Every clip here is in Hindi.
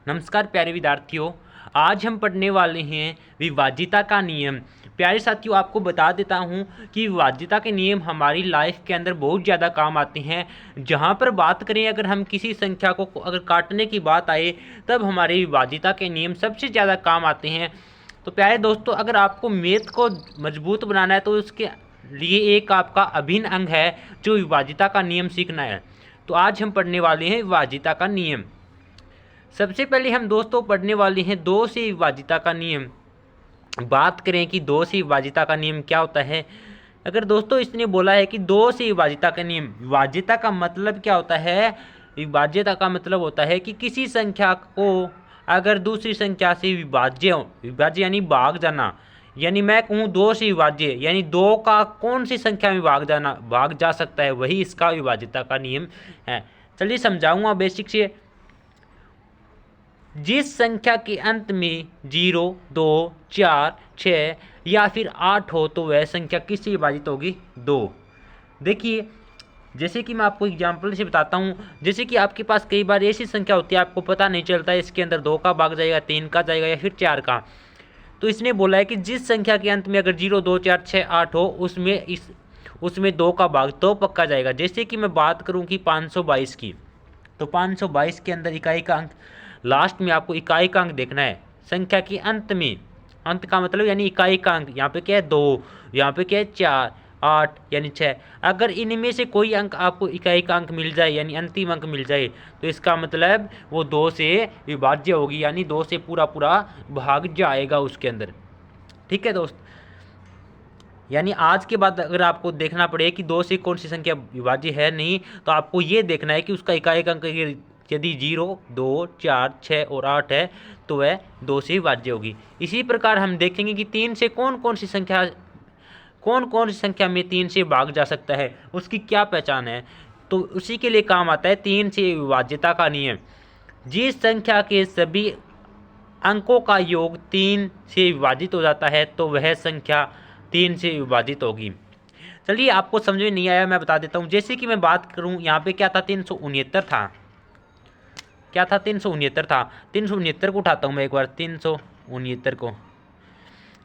नमस्कार प्यारे विद्यार्थियों, आज हम पढ़ने वाले हैं विभाज्यता का नियम। प्यारे साथियों, आपको बता देता हूं कि विभाज्यता के नियम हमारी लाइफ के अंदर बहुत ज़्यादा काम आते हैं। जहां पर बात करें, अगर हम किसी संख्या को अगर काटने की बात आए, तब हमारे विभाज्यता के नियम सबसे ज़्यादा काम आते हैं। तो प्यारे दोस्तों, अगर आपको मैथ को मजबूत बनाना है तो उसके लिए एक आपका अभिन्न अंग है जो विभाज्यता का नियम सीखना है। तो आज हम पढ़ने वाले हैं विभाज्यता का नियम। सबसे पहले हम दोस्तों पढ़ने वाले हैं दो से विभाज्यता का नियम। बात करें कि दो से विभाज्यता का नियम क्या होता है। अगर दोस्तों इसने बोला है कि दो से विभाज्यता का नियम, विभाज्यता का मतलब क्या होता है? विभाज्यता का मतलब होता है कि किसी संख्या को अगर दूसरी संख्या से विभाज्य यानी भाग जाना, यानी मैं कहूँ दो से विभाज्य यानी दो का कौन सी संख्या में भाग जा सकता है, वही इसका विभाज्यता का नियम है। चलिए समझाऊंगा बेसिक से। जिस संख्या के अंत में 0, 2, 4, 6 या फिर 8 हो तो वह संख्या किससे विभाजित होगी? 2। देखिए, जैसे कि मैं आपको एग्जाम्पल से बताता हूँ। जैसे कि आपके पास कई बार ऐसी संख्या होती है, आपको पता नहीं चलता है इसके अंदर 2 का भाग जाएगा, 3 का जाएगा या फिर 4 का। तो इसने बोला है कि जिस संख्या के अंत में अगर 0, 2, 4, 6, 8 हो उसमें 2 का भाग तो पक्का जाएगा। जैसे कि मैं बात करूँ कि 522 की, तो 522 के अंदर इकाई का अंक, लास्ट में आपको इकाई का अंक देखना है संख्या के अंत में। अंत का मतलब यानी इकाई का अंक, यहाँ पे क्या है 2, यहाँ पे क्या है 4, 8 यानी 6। अगर इनमें से कोई अंक आपको इकाई का अंक मिल जाए यानी अंतिम अंक मिल जाए, तो इसका मतलब वो 2 से विभाज्य होगी, यानी 2 से पूरा पूरा भाग जाएगा उसके अंदर। ठीक है दोस्त, यानी आज के बाद अगर आपको देखना पड़े कि 2 से कौन सी संख्या विभाज्य है नहीं, तो आपको ये देखना है कि उसका इकाई का अंक यदि 0, 2, 4, 6 और 8 है तो वह 2 से विभाज्य होगी। इसी प्रकार हम देखेंगे कि 3 से कौन कौन सी संख्या में 3 से भाग जा सकता है, उसकी क्या पहचान है। तो उसी के लिए काम आता है 3 से विभाज्यता का नियम। जिस संख्या के सभी अंकों का योग 3 से विभाजित हो जाता है तो वह संख्या 3 से विभाजित होगी। चलिए, आपको समझ में नहीं आया मैं बता देता हूँ। जैसे कि मैं बात करूँ, यहाँ पे क्या था? 369 था। क्या था? 369 था। 369 को उठाता हूँ मैं एक बार, 369 को।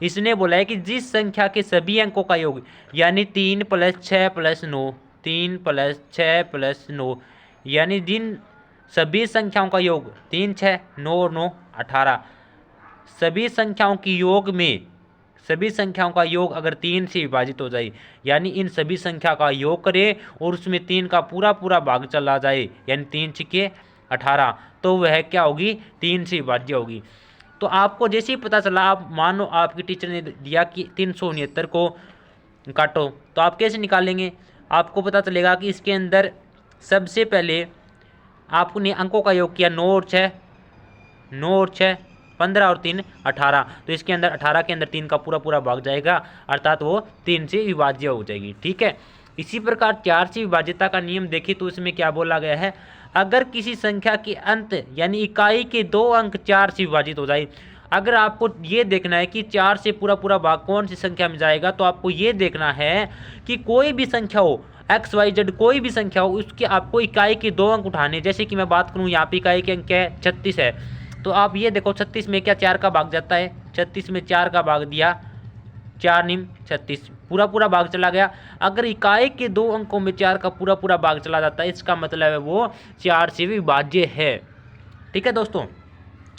इसने बोला है कि जिस संख्या के सभी अंकों का योग यानी 3 + 6 + 9, 3 + 6 + 9, यानी जिन सभी संख्याओं का योग 3, 6, 9 और 9 18, सभी संख्याओं का योग अगर 3 से विभाजित हो जाए, यानी इन सभी संख्या का योग करें और उसमें 3 का पूरा पूरा भाग चला जाए, यानी 3 × 18, तो वह क्या होगी? 3 से विभाज्य होगी। तो आपको जैसे ही पता चला, आप मानो आपकी टीचर ने दिया कि 369 को काटो, तो आप कैसे निकालेंगे? आपको पता चलेगा कि इसके अंदर सबसे पहले आपने अंकों का योग किया 9 और 6, 15 और 3 18, तो इसके अंदर 18 के अंदर 3 का पूरा पूरा भाग जाएगा, अर्थात वो 3 से विभाज्य हो जाएगी। ठीक है। इसी प्रकार 4 से विभाज्यता का नियम देखिए तो इसमें क्या बोला गया है? अगर किसी संख्या के अंत यानी इकाई के 2 अंक 4 से विभाजित हो जाए, अगर आपको ये देखना है कि 4 से पूरा पूरा भाग कौन सी संख्या में जाएगा, तो आपको ये देखना है कि कोई भी संख्या हो, XYZ कोई भी संख्या हो, उसके आपको इकाई के 2 अंक उठाने। जैसे कि मैं बात करूँ, यहाँ पे इकाई के अंक क्या है? 36 है। तो आप ये देखो 36 में क्या 4 का भाग जाता है? 36 में 4 का भाग दिया, 4 × 36, पूरा पूरा भाग चला गया। अगर इकाई के 2 अंकों में 4 का पूरा पूरा भाग चला जाता है, इसका मतलब है वो 4 से विभाज्य है। ठीक है दोस्तों।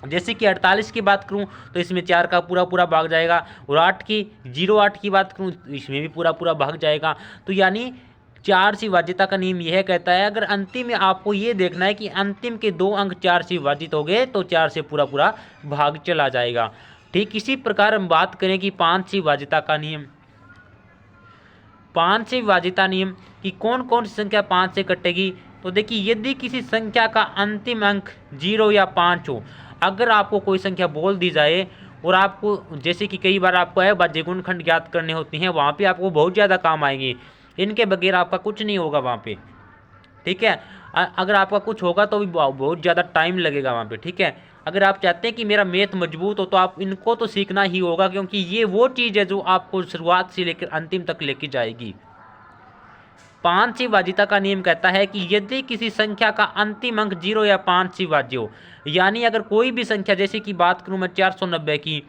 जैसे कि 48 की बात करूं तो इसमें 4 का पूरा पूरा भाग जाएगा, और 08 की बात करूं तो इसमें भी पूरा पूरा भाग जाएगा। तो यानी 4 से विभाज्यता का नियम यह कहता है, अगर अंतिम में आपको ये देखना है कि अंतिम के 2 अंक 4 से विभाजित हो गए, तो 4 से पूरा पूरा भाग चला जाएगा। ठीक इसी प्रकार हम बात करें कि 5 से विभाज्यता का नियम। 5 से विभाज्यता नियम कि कौन कौन सी संख्या 5 से कटेगी। तो देखिए, यदि किसी संख्या का अंतिम अंक 0 या 5 हो, अगर आपको कोई संख्या बोल दी जाए और आपको, जैसे कि कई बार आपको अभाज्य गुणनखंड ज्ञात करने होती हैं, वहाँ पे आपको बहुत ज़्यादा काम आएंगी, इनके बगैर आपका कुछ नहीं होगा वहाँ पे। ठीक है। अगर आपका कुछ होगा तो भी बहुत ज़्यादा टाइम लगेगा वहाँ पे। ठीक है। अगर आप चाहते हैं कि मेरा मैथ मजबूत हो, तो आप इनको तो सीखना ही होगा, क्योंकि ये वो चीज़ है जो आपको शुरुआत से लेकर अंतिम तक लेके जाएगी। 5 से विभाजिता का नियम कहता है कि यदि किसी संख्या का अंतिम अंक 0 या 5 से विभाज्य हो, यानी अगर कोई भी संख्या, जैसे कि बात करूं मैं 490 की,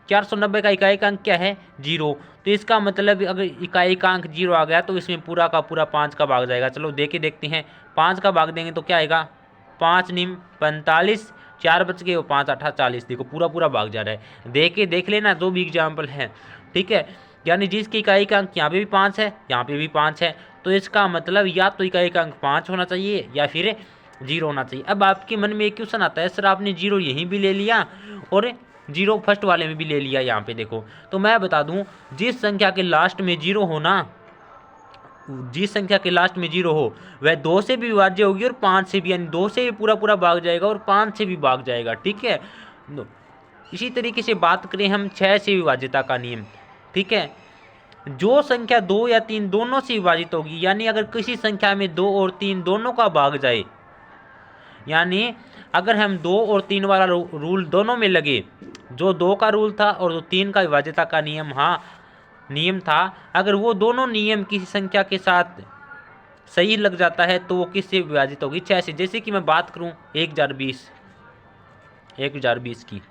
490 का इकाई का अंक क्या है 0, तो इसका मतलब अगर इकाई का अंक 0 आ गया तो इसमें पूरा का पूरा 5 का भाग जाएगा। चलो देखते हैं, 5 का भाग देंगे तो क्या आएगा, 5 निम 45, 4 बच गए, 5 8 40, देखो पूरा पूरा भाग जा रहा है। देख लेना जो भी एग्जाम्पल है, ठीक है। यानी जिसकी इकाई का अंक यहाँ पे भी 5 है, यहाँ पे भी 5 है, तो इसका मतलब या तो इकाई का अंक 5 होना चाहिए या फिर 0 होना चाहिए। अब आपके मन में एक क्वेश्चन आता है, सर आपने 0 यहीं भी ले लिया और 0 फर्स्ट वाले में भी ले लिया, यहाँ पे देखो। तो मैं बता दूं, जिस संख्या के लास्ट में 0 हो ना, जिस संख्या के लास्ट में 0 हो वह 2 से भी विभाज्य होगी और 5 से भी, यानी 2 से भी पूरा पूरा भाग जाएगा और 5 से भी भाग जाएगा, ठीक है। इसी तरीके से बात करें हम 6 से विभाज्यता का नियम, ठीक है। जो संख्या 2 या 3 दोनों से विभाजित होगी, यानी अगर किसी संख्या में 2 और 3 दोनों का भाग जाए, यानी अगर हम 2 और 3 वाला रूल दोनों में लगे, जो 2 का रूल था और जो 3 का विभाज्यता का नियम था, अगर वो दोनों नियम किसी संख्या के साथ सही लग जाता है तो वो किससे विभाजित होगी, 6 से। जैसे कि मैं बात करूं 1020 की,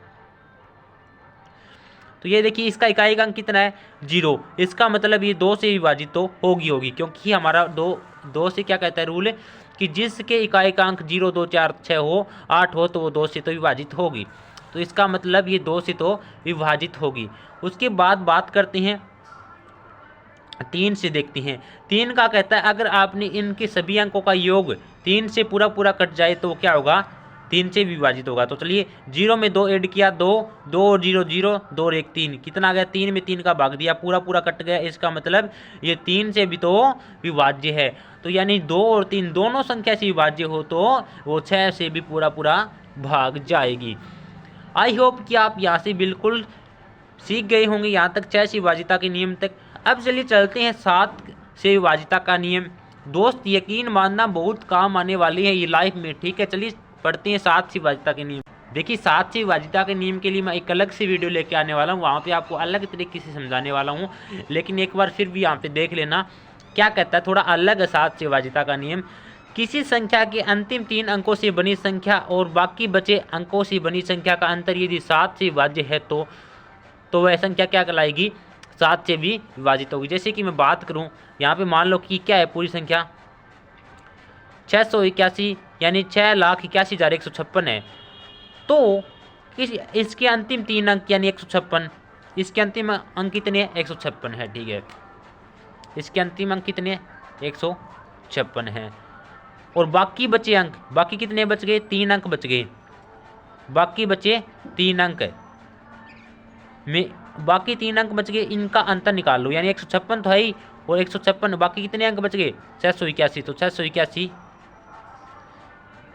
तो ये देखिए इसका इकाई का अंक कितना है 0, इसका मतलब ये 2 से विभाजित तो होगी, क्योंकि हमारा 2 से क्या कहता है रूल कि जिसके इकाई का अंक 0 2 4 6 हो 8 हो तो वो 2 से तो विभाजित होगी, तो इसका मतलब ये 2 से तो विभाजित होगी। उसके बाद बात करते हैं 3 से, देखते हैं 3 का कहता है अगर आपने इनके सभी अंकों का योग 3 से पूरा पूरा कट जाए तो क्या होगा, 3 से विभाजित होगा। तो चलिए 0 में 2 ऐड किया, 2 और 0 0, 2 और 1 3, कितना आ गया, 3 में 3 का भाग दिया, पूरा पूरा कट गया, इसका मतलब ये 3 से भी तो विभाज्य है। तो यानी 2 और 3 दोनों संख्या से विभाज्य हो तो वो 6 से भी पूरा पूरा भाग जाएगी। आई होप कि आप यहाँ से बिल्कुल सीख गए होंगे, यहाँ तक 6 से विभाजिता के नियम तक। अब चलिए चलते हैं 7 से विभाजिता का नियम। दोस्त यकीन मानना बहुत काम आने वाली है ये लाइफ में, ठीक है। चलिए पढ़ते हैं 7 से विभाजिता के नियम। देखिए 7 से विभाजिता के नियम के लिए मैं एक अलग से वीडियो लेके आने वाला हूँ, वहाँ पे आपको अलग तरीके से समझाने वाला हूँ, लेकिन एक बार फिर भी यहाँ पे देख लेना क्या कहता है, थोड़ा अलग है 7 से विभाजिता का नियम। किसी संख्या के अंतिम 3 अंकों से बनी संख्या और बाकी बचे अंकों से बनी संख्या का अंतर यदि 7 से विभाज्य है तो वह संख्या क्या कहलाएगी, 7 से भी विभाजित होगी। जैसे कि मैं बात करूं यहाँ पे, मान लो कि क्या है पूरी संख्या 681, यानी 6,81,156 है, तो इसके अंतिम 3 अंक यानी 156, इसके अंतिम अंक कितने 156 है, ठीक है। इसके अंतिम अंक कितने 156 है और बाकी बचे अंक, बाकी कितने बच गए, 3 अंक बच गए, बाकी बचे 3 अंक में, बाकी 3 अंक बच गए, इनका अंतर निकाल लो, यानी 156 तो है ही और 156, बाकी कितने अंक बच गए 681, तो 681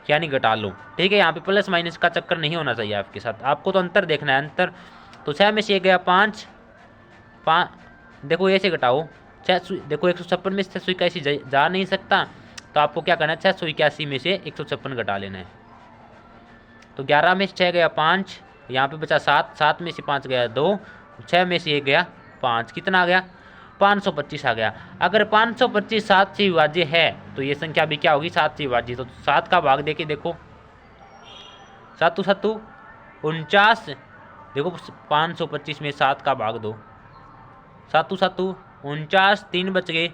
यानी घटा लो, ठीक है। यहाँ पे प्लस माइनस का चक्कर नहीं होना चाहिए आपके साथ, आपको तो अंतर देखना है, अंतर। तो 6 में से 1 गया 5, देखो ऐसे घटाओ, 6 देखो 156 में 681 जा नहीं सकता, तो आपको क्या करना है 681 में से 156 घटा लेना है। तो 11 में से 6 गया 5, यहाँ पे बचा 7, 7 में से 5 गया 2, 6 में से 1 गया 5, कितना आ गया 525 आ गया। अगर 525 7 से विभाज्य है तो ये संख्या भी क्या होगी 7 से विभाज्य। तो 7 का भाग देके देखो, 7 7 49, देखो 525 में 7 का भाग दो, 7 7 49, 3 बच गए,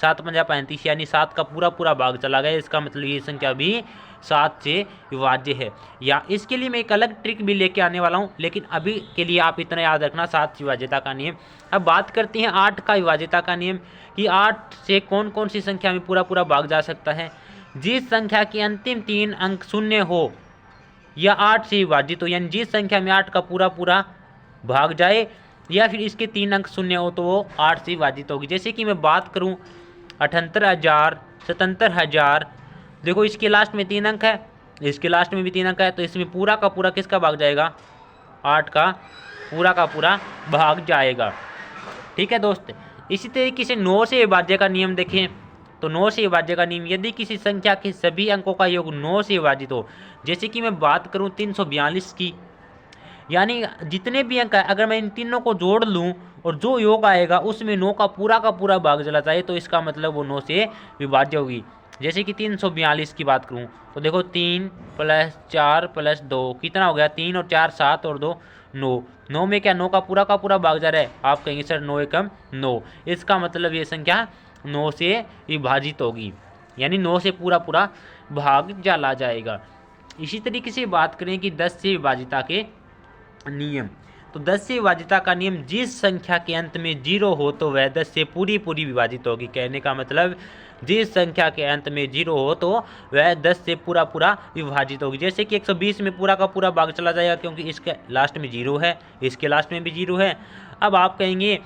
7 5 35, यानी 7 का पूरा पूरा भाग चला गया, इसका मतलब ये संख्या भी 7 से विभाज्य है। या इसके लिए मैं एक अलग ट्रिक भी लेके आने वाला हूँ, लेकिन अभी के लिए आप इतना याद रखना 7 से विभाज्यता का नियम। अब बात करते हैं 8 का विभाज्यता का नियम कि 8 से कौन कौन सी संख्या में पूरा पूरा भाग जा सकता है। जिस संख्या के अंतिम 3 अंक शून्य हो या 8 से विभाजित हो, यानी जिस संख्या में 8 का पूरा पूरा भाग जाए या फिर इसके 3 अंक शून्य हो तो वो 8 से विभाजित होगी। जैसे कि मैं बात करूँ 78,000, 77,000, देखो इसके लास्ट में 3 अंक है, इसके लास्ट में भी 3 अंक है, तो इसमें पूरा का पूरा किसका भाग जाएगा 8 का पूरा भाग जाएगा, ठीक है दोस्त। इसी तरीके से 9 से विभाज्य का नियम देखें तो 9 से विभाज्य का नियम, यदि किसी संख्या के सभी अंकों का योग 9 से विभाजित हो, जैसे कि मैं बात करूं 342 की, यानी जितने भी अंक है अगर मैं इन तीनों को जोड़ लूँ और जो योग आएगा उसमें 9 का पूरा भाग चला जाए तो इसका मतलब वो 9 से विभाज्य होगी। जैसे कि 342 की बात करूं तो देखो 3 + 4 + 2 कितना हो गया, 3 और 4 7 और 2 9। 9 में क्या 9 का पूरा भाग जा रहा है, आप कहेंगे सर 9 एकम 9, इसका मतलब ये संख्या 9 से विभाजित होगी, यानी 9 से पूरा भाग चला जाएगा। इसी तरीके से बात करें कि 10 से विभाजिता के नियम, तो 10 से विभाजिता का नियम, जिस संख्या के अंत में 0 हो तो वह 10 से पूरी विभाजित होगी। कहने का मतलब जिस संख्या के अंत में 0 हो तो वह 10 से पूरा विभाजित होगी। जैसे कि 120 में पूरा का पूरा भाग चला जाएगा क्योंकि इसके लास्ट में 0 है, इसके लास्ट में भी 0 है। अब आप कहेंगे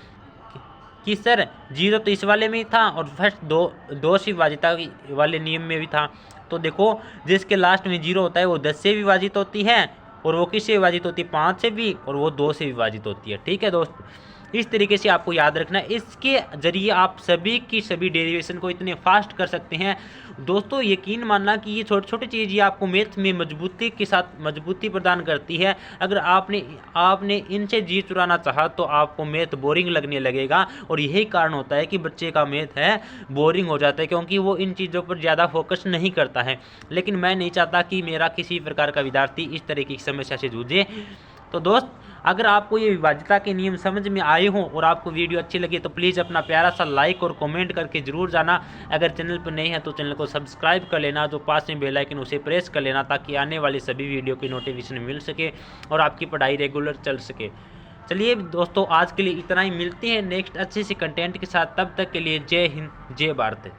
कि सर 0 तो इस वाले में ही था और फर्स्ट दो से विभाजिता वाले नियम में भी था। तो देखो जिसके लास्ट में 0 होता है वो 10 से विभाजित होती है और वो किससे विभाजित होती है, 5 से भी, और वो 2 से विभाजित होती है। ठीक है दोस्त, इस तरीके से आपको याद रखना है। इसके जरिए आप सभी की सभी डेरिवेशन को इतने फास्ट कर सकते हैं दोस्तों, यकीन मानना कि ये छोटी छोटी चीज़ ये आपको मैथ में मजबूती के साथ मजबूती प्रदान करती है। अगर आपने इनसे जी चुराना चाहा तो आपको मैथ बोरिंग लगने लगेगा और यही कारण होता है कि बच्चे का मैथ है बोरिंग हो जाता है क्योंकि वो इन चीज़ों पर ज़्यादा फोकस नहीं करता है। लेकिन मैं नहीं चाहता कि मेरा किसी प्रकार का विद्यार्थी इस तरीके की समस्या से जूझे। तो दोस्त, अगर आपको ये विभाज्यता के नियम समझ में आए हों और आपको वीडियो अच्छी लगी तो प्लीज़ अपना प्यारा सा लाइक और कमेंट करके ज़रूर जाना। अगर चैनल पर नहीं है तो चैनल को सब्सक्राइब कर लेना, जो पास में बेल आइकन उसे प्रेस कर लेना ताकि आने वाली सभी वीडियो की नोटिफिकेशन मिल सके और आपकी पढ़ाई रेगुलर चल सके। चलिए दोस्तों, आज के लिए इतना ही, मिलते हैं नेक्स्ट अच्छे से कंटेंट के साथ। तब तक के लिए जय हिंद, जय भारत।